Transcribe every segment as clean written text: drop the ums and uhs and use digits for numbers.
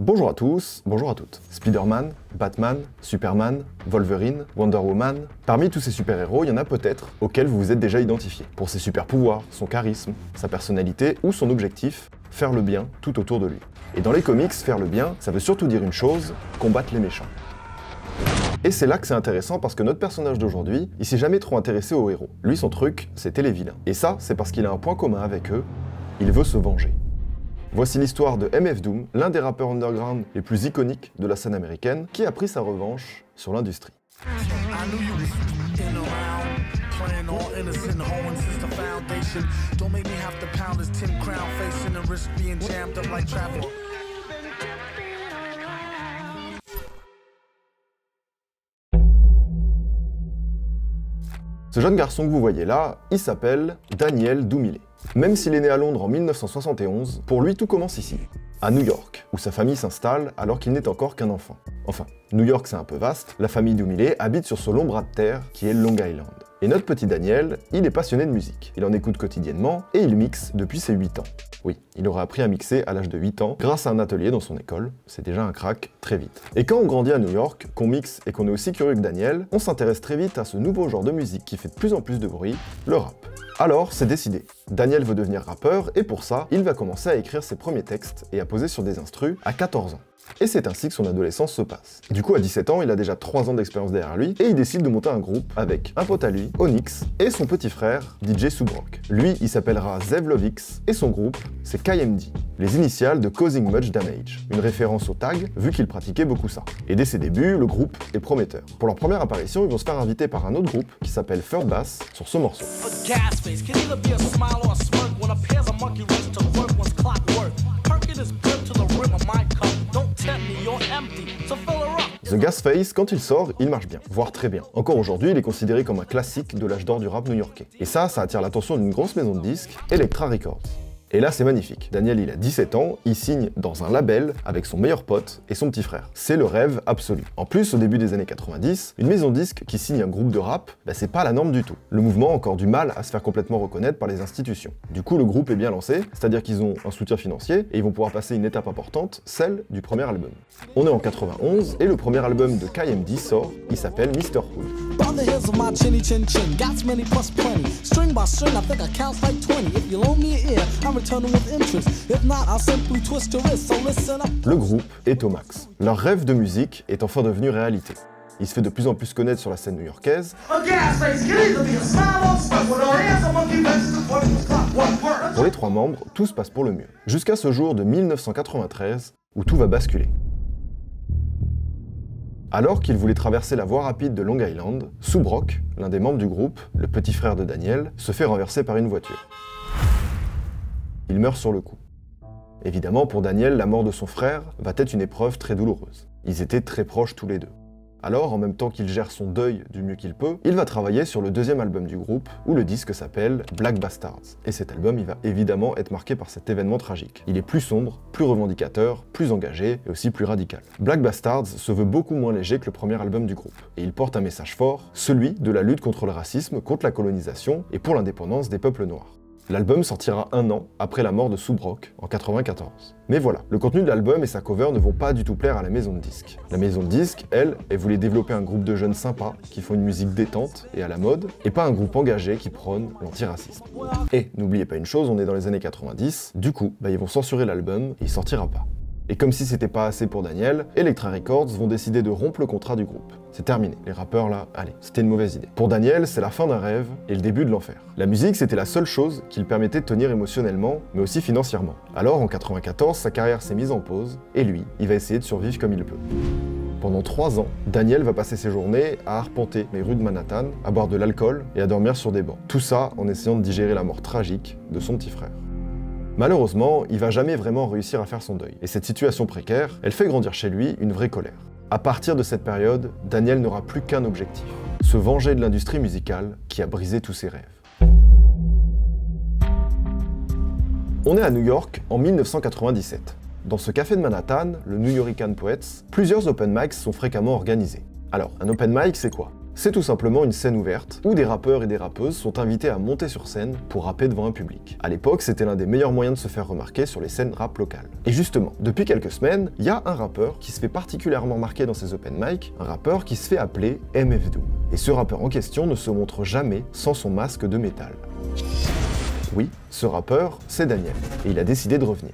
Bonjour à tous, bonjour à toutes. Spider-Man, Batman, Superman, Wolverine, Wonder Woman. Parmi tous ces super-héros, il y en a peut-être auxquels vous vous êtes déjà identifié. Pour ses super-pouvoirs, son charisme, sa personnalité ou son objectif, faire le bien tout autour de lui. Et dans les comics, faire le bien, ça veut surtout dire une chose, combattre les méchants. Et c'est là que c'est intéressant parce que notre personnage d'aujourd'hui, il s'est jamais trop intéressé aux héros. Lui, son truc, c'était les vilains. Et ça, c'est parce qu'il a un point commun avec eux, il veut se venger. Voici l'histoire de MF Doom, l'un des rappeurs underground les plus iconiques de la scène américaine, qui a pris sa revanche sur l'industrie. Ce jeune garçon que vous voyez là, il s'appelle Daniel Doumilé. Même s'il est né à Londres en 1971, pour lui tout commence ici, à New York, où sa famille s'installe alors qu'il n'est encore qu'un enfant. Enfin, New York c'est un peu vaste, la famille Doumilé habite sur ce long bras de terre qui est Long Island. Et notre petit Daniel, il est passionné de musique, il en écoute quotidiennement et il mixe depuis ses 8 ans. Oui, il aura appris à mixer à l'âge de 8 ans grâce à un atelier dans son école, c'est déjà un crack très vite. Et quand on grandit à New York, qu'on mixe et qu'on est aussi curieux que Daniel, on s'intéresse très vite à ce nouveau genre de musique qui fait de plus en plus de bruit, le rap. Alors, c'est décidé. Daniel veut devenir rappeur et pour ça, il va commencer à écrire ses premiers textes et à poser sur des instrus à 14 ans. Et c'est ainsi que son adolescence se passe. Du coup, à 17 ans, il a déjà 3 ans d'expérience derrière lui, et il décide de monter un groupe avec un pote à lui, Onyx, et son petit frère, DJ Subrock. Lui, il s'appellera Zev Lovix, et son groupe, c'est KMD, les initiales de Causing Much Damage, une référence au tag, vu qu'il pratiquait beaucoup ça. Et dès ses débuts, le groupe est prometteur. Pour leur première apparition, ils vont se faire inviter par un autre groupe, qui s'appelle Third Bass, sur ce morceau. The Gasface, quand il sort, il marche bien, voire très bien. Encore aujourd'hui, il est considéré comme un classique de l'âge d'or du rap new-yorkais. Et ça attire l'attention d'une grosse maison de disques, Elektra Records. Et là, c'est magnifique. Daniel, il a 17 ans, il signe dans un label avec son meilleur pote et son petit frère. C'est le rêve absolu. En plus, au début des années 90, une maison de disques qui signe un groupe de rap, c'est pas la norme du tout. Le mouvement a encore du mal à se faire complètement reconnaître par les institutions. Du coup, le groupe est bien lancé, c'est-à-dire qu'ils ont un soutien financier et ils vont pouvoir passer une étape importante, celle du premier album. On est en 91 et le premier album de KMD sort, il s'appelle Mr. Hood. Le groupe est au max. Leur rêve de musique est enfin devenu réalité. Il se fait de plus en plus connaître sur la scène new-yorkaise. Pour les 3 membres, tout se passe pour le mieux. Jusqu'à ce jour de 1993, où tout va basculer. Alors qu'il voulait traverser la voie rapide de Long Island, Subrock, l'un des membres du groupe, le petit frère de Daniel, se fait renverser par une voiture. Il meurt sur le coup. Évidemment, pour Daniel, la mort de son frère va être une épreuve très douloureuse. Ils étaient très proches tous les deux. Alors, en même temps qu'il gère son deuil du mieux qu'il peut, il va travailler sur le deuxième album du groupe, où le disque s'appelle Black Bastards. Et cet album, il va évidemment être marqué par cet événement tragique. Il est plus sombre, plus revendicateur, plus engagé, et aussi plus radical. Black Bastards se veut beaucoup moins léger que le premier album du groupe. Et il porte un message fort, celui de la lutte contre le racisme, contre la colonisation, et pour l'indépendance des peuples noirs. L'album sortira 1 an après la mort de Subrock, en 94. Mais voilà, le contenu de l'album et sa cover ne vont pas du tout plaire à la maison de disques. La maison de disques, elle voulait développer un groupe de jeunes sympas, qui font une musique détente et à la mode, et pas un groupe engagé qui prône l'antiracisme. Et n'oubliez pas une chose, on est dans les années 90, du coup, ils vont censurer l'album et il sortira pas. Et comme si c'était pas assez pour Daniel, Elektra Records vont décider de rompre le contrat du groupe. C'est terminé, les rappeurs là, allez, c'était une mauvaise idée. Pour Daniel, c'est la fin d'un rêve et le début de l'enfer. La musique, c'était la seule chose qui le permettait de tenir émotionnellement, mais aussi financièrement. Alors en 94, sa carrière s'est mise en pause, et lui, il va essayer de survivre comme il peut. Pendant 3 ans, Daniel va passer ses journées à arpenter les rues de Manhattan, à boire de l'alcool et à dormir sur des bancs. Tout ça en essayant de digérer la mort tragique de son petit frère. Malheureusement, il va jamais vraiment réussir à faire son deuil. Et cette situation précaire, elle fait grandir chez lui une vraie colère. À partir de cette période, Daniel n'aura plus qu'un objectif, se venger de l'industrie musicale qui a brisé tous ses rêves. On est à New York en 1997. Dans ce café de Manhattan, le Nuyorican Poets, plusieurs open mics sont fréquemment organisés. Alors, un open mic, c'est quoi? C'est tout simplement une scène ouverte où des rappeurs et des rappeuses sont invités à monter sur scène pour rapper devant un public. À l'époque, c'était l'un des meilleurs moyens de se faire remarquer sur les scènes rap locales. Et justement, depuis quelques semaines, il y a un rappeur qui se fait particulièrement marquer dans ses open mic, un rappeur qui se fait appeler MF Doom. Et ce rappeur en question ne se montre jamais sans son masque de métal. Oui, ce rappeur, c'est Daniel, et il a décidé de revenir.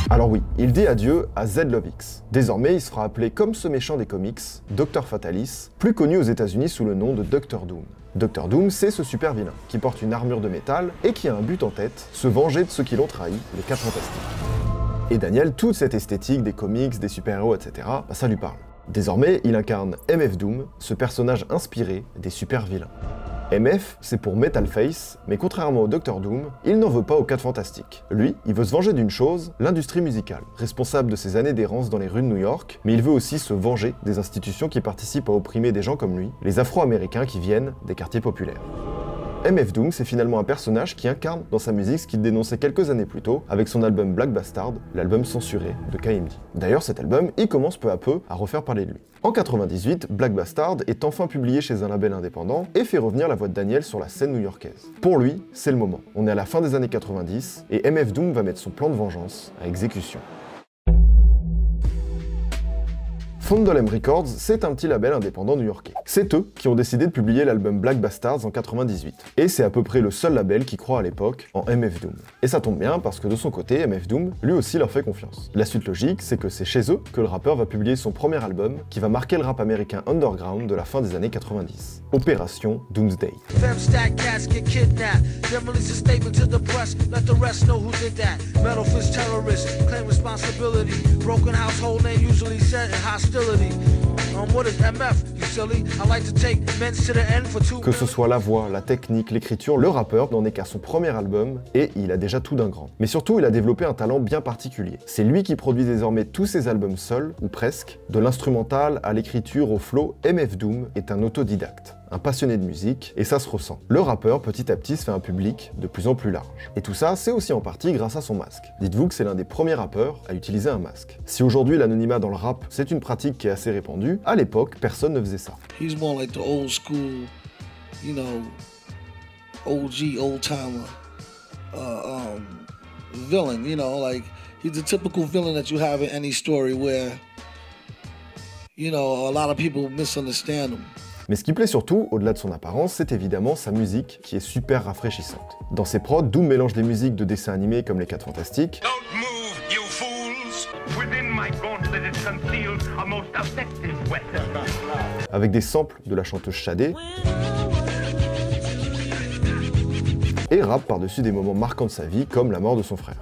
Alors oui, il dit adieu à Z-Love-X. Désormais, il sera appelé comme ce méchant des comics, Dr. Fatalis, plus connu aux États-Unis sous le nom de Dr. Doom. Dr. Doom, c'est ce super vilain, qui porte une armure de métal et qui a un but en tête, se venger de ceux qui l'ont trahi, les 4 Fantastiques. Et Daniel, toute cette esthétique des comics, des super-héros, etc., ça lui parle. Désormais, il incarne MF Doom, ce personnage inspiré des super-vilains. MF, c'est pour Metal Face, mais contrairement au Dr. Doom, il n'en veut pas aux 4 Fantastiques. Lui, il veut se venger d'une chose, l'industrie musicale, responsable de ses années d'errance dans les rues de New York, mais il veut aussi se venger des institutions qui participent à opprimer des gens comme lui, les Afro-Américains qui viennent des quartiers populaires. MF Doom, c'est finalement un personnage qui incarne dans sa musique ce qu'il dénonçait quelques années plus tôt avec son album Black Bastard, l'album censuré de KMD. D'ailleurs, cet album, il commence peu à peu à refaire parler de lui. En 98, Black Bastard est enfin publié chez un label indépendant et fait revenir la voix de Daniel sur la scène new-yorkaise. Pour lui, c'est le moment. On est à la fin des années 90 et MF Doom va mettre son plan de vengeance à exécution. Fondle M Records, c'est un petit label indépendant new-yorkais. C'est eux qui ont décidé de publier l'album Black Bastards en 98. Et c'est à peu près le seul label qui croit à l'époque en MF Doom. Et ça tombe bien parce que de son côté, MF Doom, lui aussi leur fait confiance. La suite logique, c'est que c'est chez eux que le rappeur va publier son premier album qui va marquer le rap américain underground de la fin des années 90. Opération Doomsday. Que ce soit la voix, la technique, l'écriture, le rappeur n'en est qu'à son premier album et il a déjà tout d'un grand. Mais surtout, il a développé un talent bien particulier. C'est lui qui produit désormais tous ses albums seul, ou presque. De l'instrumental à l'écriture, au flow, MF Doom est un autodidacte. Un passionné de musique, et ça se ressent. Le rappeur, petit à petit, se fait un public de plus en plus large. Et tout ça, c'est aussi en partie grâce à son masque. Dites-vous que c'est l'un des premiers rappeurs à utiliser un masque. Si aujourd'hui l'anonymat dans le rap, c'est une pratique qui est assez répandue, à l'époque, personne ne faisait ça. He's more like the old school, you know, OG, old-timer villain, you know, like he's the typical villain that you have in any story where, you know, a lot of people misunderstand him. Mais ce qui plaît surtout, au-delà de son apparence, c'est évidemment sa musique, qui est super rafraîchissante. Dans ses prods, Doom mélange des musiques de dessins animés comme les 4 Fantastiques, avec des samples de la chanteuse Shadé, et rappe par-dessus des moments marquants de sa vie, comme la mort de son frère.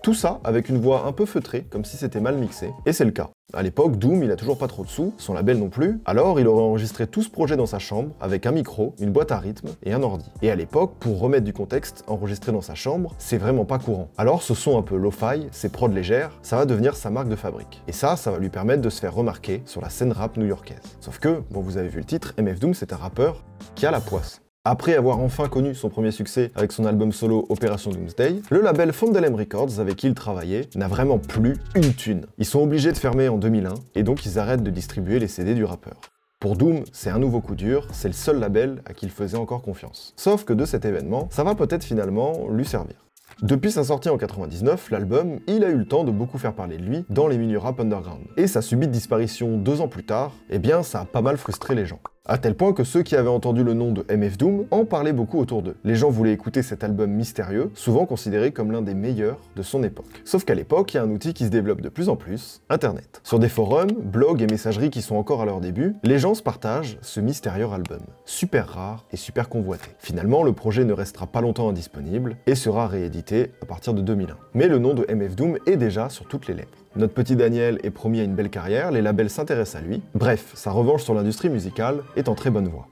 Tout ça avec une voix un peu feutrée, comme si c'était mal mixé, et c'est le cas. À l'époque, Doom, il a toujours pas trop de sous, son label non plus, alors il aurait enregistré tout ce projet dans sa chambre, avec un micro, une boîte à rythme et un ordi. Et à l'époque, pour remettre du contexte, enregistrer dans sa chambre, c'est vraiment pas courant. Alors ce son un peu lo-fi, ces prods légères, ça va devenir sa marque de fabrique. Et ça va lui permettre de se faire remarquer sur la scène rap new-yorkaise. Sauf que, bon vous avez vu le titre, MF Doom c'est un rappeur qui a la poisse. Après avoir enfin connu son premier succès avec son album solo Opération Doomsday, le label Fondle M Records avec qui il travaillait n'a vraiment plus une thune. Ils sont obligés de fermer en 2001 et donc ils arrêtent de distribuer les CD du rappeur. Pour Doom, c'est un nouveau coup dur, c'est le seul label à qui il faisait encore confiance. Sauf que de cet événement, ça va peut-être finalement lui servir. Depuis sa sortie en 99, l'album, il a eu le temps de beaucoup faire parler de lui dans les milieux rap underground. Et sa subite disparition 2 ans plus tard, eh bien ça a pas mal frustré les gens. À tel point que ceux qui avaient entendu le nom de MF Doom en parlaient beaucoup autour d'eux. Les gens voulaient écouter cet album mystérieux, souvent considéré comme l'un des meilleurs de son époque. Sauf qu'à l'époque, il y a un outil qui se développe de plus en plus, Internet. Sur des forums, blogs et messageries qui sont encore à leur début, les gens se partagent ce mystérieux album. Super rare et super convoité. Finalement, le projet ne restera pas longtemps indisponible et sera réédité à partir de 2001. Mais le nom de MF Doom est déjà sur toutes les lèvres. Notre petit Daniel est promis à une belle carrière, les labels s'intéressent à lui. Bref, sa revanche sur l'industrie musicale est en très bonne voie.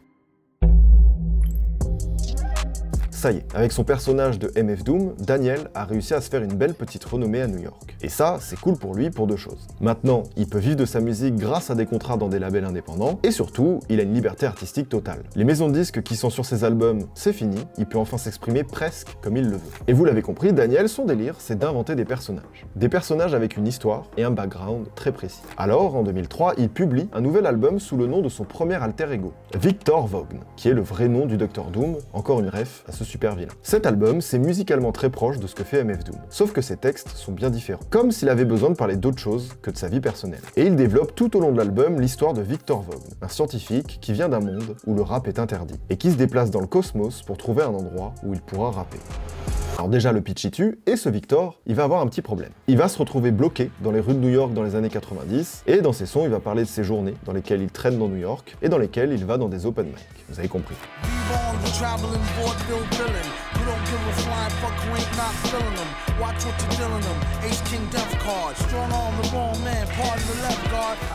Ça y est, avec son personnage de MF Doom, Daniel a réussi à se faire une belle petite renommée à New York. Et ça, c'est cool pour lui pour deux choses. Maintenant, il peut vivre de sa musique grâce à des contrats dans des labels indépendants, et surtout, il a une liberté artistique totale. Les maisons de disques qui sont sur ses albums, c'est fini, il peut enfin s'exprimer presque comme il le veut. Et vous l'avez compris, Daniel, son délire, c'est d'inventer des personnages. Des personnages avec une histoire et un background très précis. Alors, en 2003, il publie un nouvel album sous le nom de son premier alter ego, Victor Vaughn, qui est le vrai nom du Dr Doom, encore une ref à ce super vilain. Cet album, c'est musicalement très proche de ce que fait MF Doom, sauf que ses textes sont bien différents, comme s'il avait besoin de parler d'autre chose que de sa vie personnelle. Et il développe tout au long de l'album l'histoire de Victor Vaughn, un scientifique qui vient d'un monde où le rap est interdit, et qui se déplace dans le cosmos pour trouver un endroit où il pourra rapper. Alors déjà le pitch y tue, et ce Victor, il va avoir un petit problème. Il va se retrouver bloqué dans les rues de New York dans les années 90, et dans ses sons, il va parler de ses journées dans lesquelles il traîne dans New York, et dans lesquelles il va dans des open mic. Vous avez compris.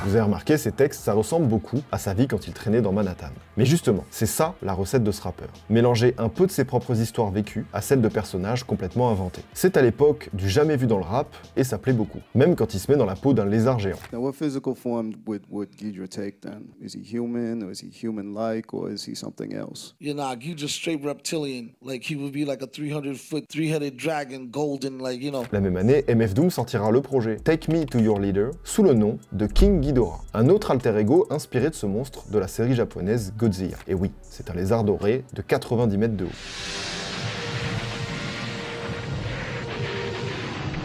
Vous avez remarqué, ces textes, ça ressemble beaucoup à sa vie quand il traînait dans Manhattan. Mais justement, c'est ça la recette de ce rappeur. Mélanger un peu de ses propres histoires vécues à celles de personnages complètement inventés. C'est à l'époque du jamais vu dans le rap, et ça plaît beaucoup. Même quand il se met dans la peau d'un lézard géant. Now, what physical form would Ghidra take then? Is he human, or is he human-like, or is he something else? You know, Ghidra's straight reptilian. Like, he would be like a 300-foot, three-headed dragon, golden, like, you know. La même année, MF Doom sortira le projet Take Me to Your Leader sous le nom de King Ghidorah, un autre alter ego inspiré de ce monstre de la série japonaise Godzilla. Et oui, c'est un lézard doré de 90 mètres de haut.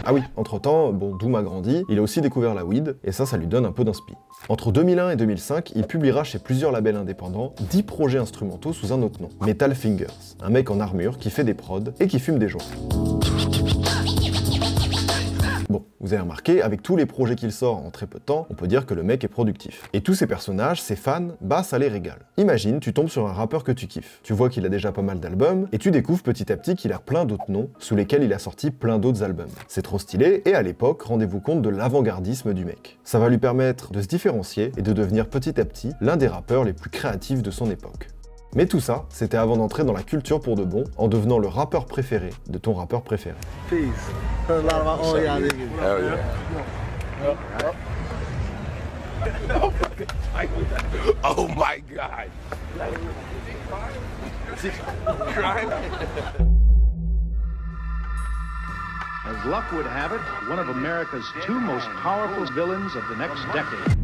Ah oui, entre-temps, bon, Doom a grandi, il a aussi découvert la weed, et ça lui donne un peu d'inspi. Entre 2001 et 2005, il publiera chez plusieurs labels indépendants 10 projets instrumentaux sous un autre nom, Metal Fingers, un mec en armure qui fait des prods et qui fume des joints. Bon, vous avez remarqué, avec tous les projets qu'il sort en très peu de temps, on peut dire que le mec est productif. Et tous ces personnages, ses fans, bah ça les régale. Imagine, tu tombes sur un rappeur que tu kiffes. Tu vois qu'il a déjà pas mal d'albums, et tu découvres petit à petit qu'il a plein d'autres noms, sous lesquels il a sorti plein d'autres albums. C'est trop stylé, et à l'époque, rendez-vous compte de l'avant-gardisme du mec. Ça va lui permettre de se différencier et de devenir petit à petit l'un des rappeurs les plus créatifs de son époque. Mais tout ça, c'était avant d'entrer dans la culture pour de bon, en devenant le rappeur préféré de ton rappeur préféré. Peace. Heard a lot about all y'all niggas. Hell yeah. Oh my God. Crying? As luck would have it, one of America's two most powerful villains of the next decade.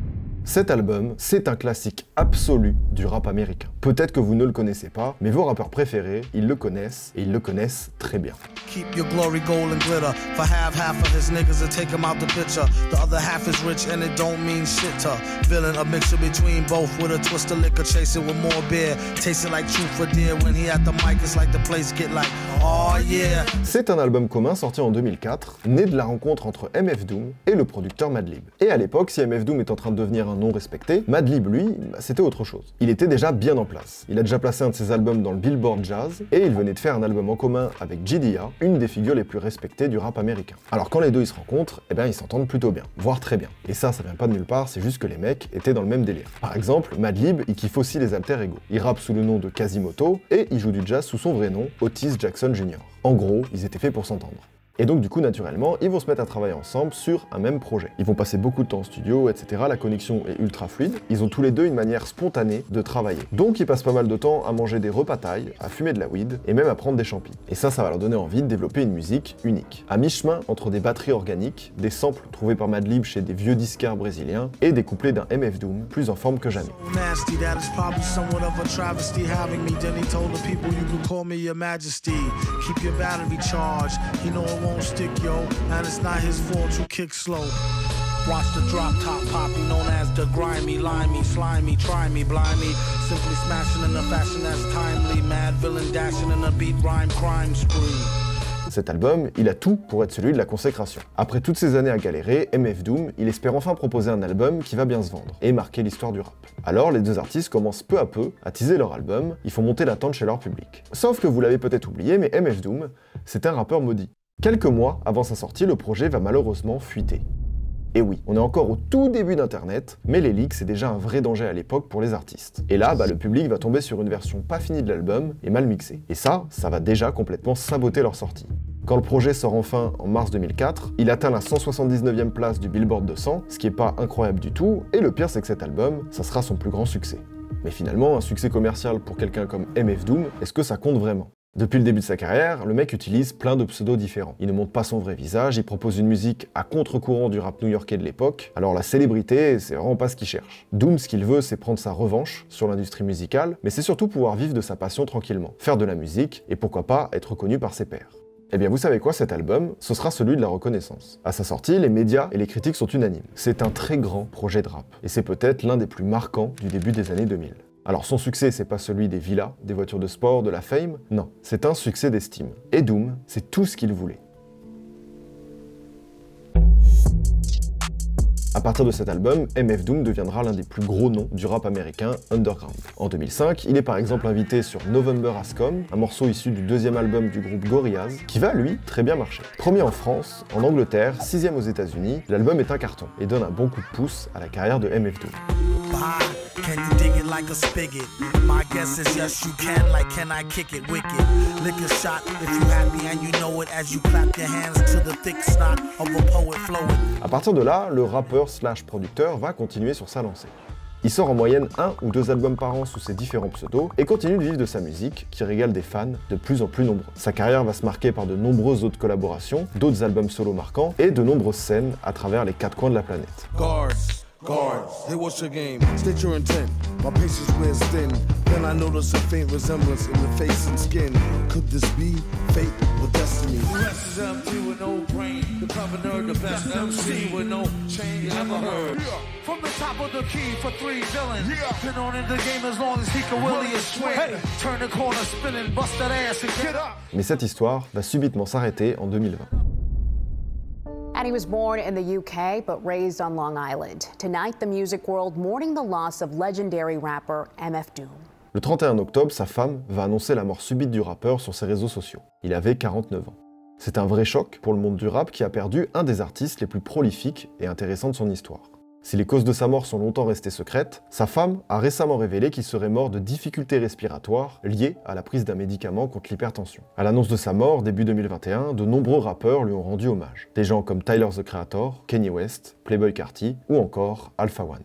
Cet album, c'est un classique absolu du rap américain. Peut-être que vous ne le connaissez pas, mais vos rappeurs préférés, ils le connaissent, et ils le connaissent très bien. Keep your glory gold and glitter. For half of his niggas to take him out the picture. The other half is rich and it don't mean shit to. Villain, a mixture between both with a twist of liquor, chasing with more beer. Tasting like truth for dear. When he at the mic, it's like the place get like, oh yeah. C'est un album commun sorti en 2004, né de la rencontre entre MF Doom et le producteur Madlib. Et à l'époque, si MF Doom est en train de devenir un nom respecté, Madlib, lui, c'était autre chose. Il était déjà bien en place. Il a déjà placé un de ses albums dans le Billboard Jazz, et il venait de faire un album en commun avec GDA, une des figures les plus respectées du rap américain. Alors quand les deux ils se rencontrent, eh ben ils s'entendent plutôt bien, voire très bien. Et ça vient pas de nulle part, c'est juste que les mecs étaient dans le même délire. Par exemple, Madlib, il kiffe aussi les alter ego. Il rappe sous le nom de Quasimoto, et il joue du jazz sous son vrai nom, Otis Jackson Jr. En gros, ils étaient faits pour s'entendre. Et donc du coup, naturellement, ils vont se mettre à travailler ensemble sur un même projet. Ils vont passer beaucoup de temps en studio, etc. La connexion est ultra fluide. Ils ont tous les deux une manière spontanée de travailler. Donc ils passent pas mal de temps à manger des repas thaï, à fumer de la weed, et même à prendre des champis. Et ça va leur donner envie de développer une musique unique. À mi-chemin entre des batteries organiques, des samples trouvés par Madlib chez des vieux disquaires brésiliens, et des couplets d'un MF Doom plus en forme que jamais. Won't stick, yo, and it's not his fault you kick slow. Watch the drop top poppy, known as the grimy, limey, slimy, try me, blimey. Simply smashing in a fashion that's timely. Mad villain dashing in a beat rhyme crime spree. Cet album, il a tout pour être celui de la consécration. Après toutes ces années à galérer, MF Doom, il espère enfin proposer un album qui va bien se vendre, et marquer l'histoire du rap. Alors les deux artistes commencent peu à peu à teaser leur album, ils font monter l'attente chez leur public. Sauf que vous l'avez peut-être oublié, mais MF Doom, c'est un rappeur maudit. Quelques mois avant sa sortie, le projet va malheureusement fuiter. Et oui, on est encore au tout début d'Internet, mais les leaks c'est déjà un vrai danger à l'époque pour les artistes. Et là, le public va tomber sur une version pas finie de l'album et mal mixée. Et ça va déjà complètement saboter leur sortie. Quand le projet sort enfin en mars 2004, il atteint la 179e place du Billboard 200, ce qui est pas incroyable du tout, et le pire c'est que cet album, ça sera son plus grand succès. Mais finalement, un succès commercial pour quelqu'un comme MF Doom, est-ce que ça compte vraiment ? Depuis le début de sa carrière, le mec utilise plein de pseudos différents. Il ne montre pas son vrai visage, il propose une musique à contre-courant du rap new-yorkais de l'époque, alors la célébrité, c'est vraiment pas ce qu'il cherche. Doom, ce qu'il veut, c'est prendre sa revanche sur l'industrie musicale, mais c'est surtout pouvoir vivre de sa passion tranquillement, faire de la musique, et pourquoi pas être reconnu par ses pairs. Eh bien vous savez quoi, cet album, ce sera celui de la reconnaissance. À sa sortie, les médias et les critiques sont unanimes. C'est un très grand projet de rap, et c'est peut-être l'un des plus marquants du début des années 2000. Alors son succès, c'est pas celui des villas, des voitures de sport, de la fame, non, c'est un succès d'estime. Et Doom, c'est tout ce qu'il voulait. À partir de cet album, MF Doom deviendra l'un des plus gros noms du rap américain underground. En 2005, il est par exemple invité sur November Has Come, un morceau issu du deuxième album du groupe Gorillaz, qui va, lui, très bien marcher. Premier en France, en Angleterre, 6e aux États-Unis, l'album est un carton et donne un bon coup de pouce à la carrière de MF Doom. Can you dig it like a spigot? My guess is yes you can, like can I kick it wicked? Lick a shot if you happy and you know it as you clap your hands to the thick snot of a poet flowing. À partir de là, le rappeur / producteur va continuer sur sa lancée. Il sort en moyenne 1 ou 2 albums par an sous ses différents pseudos et continue de vivre de sa musique qui régale des fans de plus en plus nombreux. Sa carrière va se marquer par de nombreuses autres collaborations, d'autres albums solo marquants et de nombreuses scènes à travers les 4 coins de la planète. Guards, hey, what's your game? State your intent. My patience wears thin. Then I notice a faint resemblance in the face and skin. Could this be fate or destiny? The rest is empty with no brain. The governor, the best MC with no chain you ever heard. From the top of the key for 3 villains. Been on in the game as long as he can Willie swing. Turn the corner, spinning, bust that ass and get up. Mais cette histoire va subitement s'arrêter en 2020. And he was born in the UK, but raised on Long Island. Tonight, the music world mourning the loss of legendary rapper MF Doom. Le 31 octobre, sa femme va annoncer la mort subite du rappeur sur ses réseaux sociaux. Il avait 49 ans. C'est un vrai choc pour le monde du rap qui a perdu un des artistes les plus prolifiques et intéressants de son histoire. Si les causes de sa mort sont longtemps restées secrètes, sa femme a récemment révélé qu'il serait mort de difficultés respiratoires liées à la prise d'un médicament contre l'hypertension. À l'annonce de sa mort, début 2021, de nombreux rappeurs lui ont rendu hommage. Des gens comme Tyler the Creator, Kanye West, Playboi Carti ou encore Alpha One.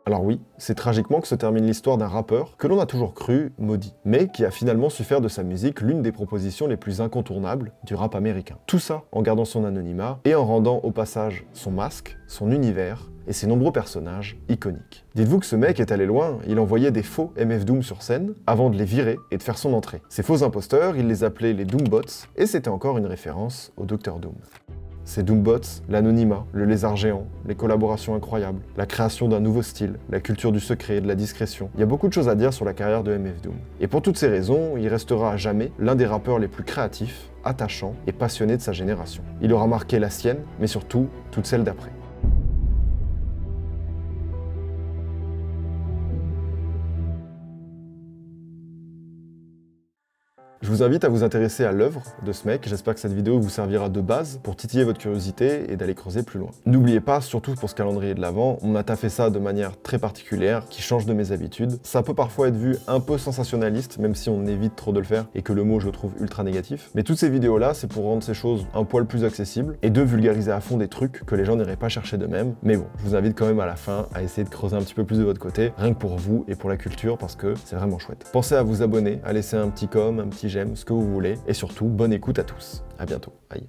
Alors oui, c'est tragiquement que se termine l'histoire d'un rappeur que l'on a toujours cru maudit, mais qui a finalement su faire de sa musique l'une des propositions les plus incontournables du rap américain. Tout ça en gardant son anonymat et en rendant au passage son masque, son univers et ses nombreux personnages iconiques. Dites-vous que ce mec est allé loin, il envoyait des faux MF Doom sur scène avant de les virer et de faire son entrée. Ces faux imposteurs, il les appelait les Doombots et c'était encore une référence au Dr Doom. Ces Doombots, l'anonymat, le lézard géant, les collaborations incroyables, la création d'un nouveau style, la culture du secret et de la discrétion. Il y a beaucoup de choses à dire sur la carrière de MF Doom. Et pour toutes ces raisons, il restera à jamais l'un des rappeurs les plus créatifs, attachants et passionnés de sa génération. Il aura marqué la sienne, mais surtout toutes celles d'après. Je vous invite à vous intéresser à l'œuvre de ce mec, j'espère que cette vidéo vous servira de base pour titiller votre curiosité et d'aller creuser plus loin. N'oubliez pas, surtout pour ce calendrier de l'Avent, on a taffé ça de manière très particulière, qui change de mes habitudes. Ça peut parfois être vu un peu sensationnaliste, même si on évite trop de le faire et que le mot je le trouve ultra négatif. Mais toutes ces vidéos-là, c'est pour rendre ces choses un poil plus accessibles et de vulgariser à fond des trucs que les gens n'iraient pas chercher d'eux-mêmes. Mais bon, je vous invite quand même à la fin à essayer de creuser un petit peu plus de votre côté, rien que pour vous et pour la culture, parce que c'est vraiment chouette. Pensez à vous abonner, à laisser un petit com, un petit j'aime, ce que vous voulez, et surtout, bonne écoute à tous. À bientôt. Aïe.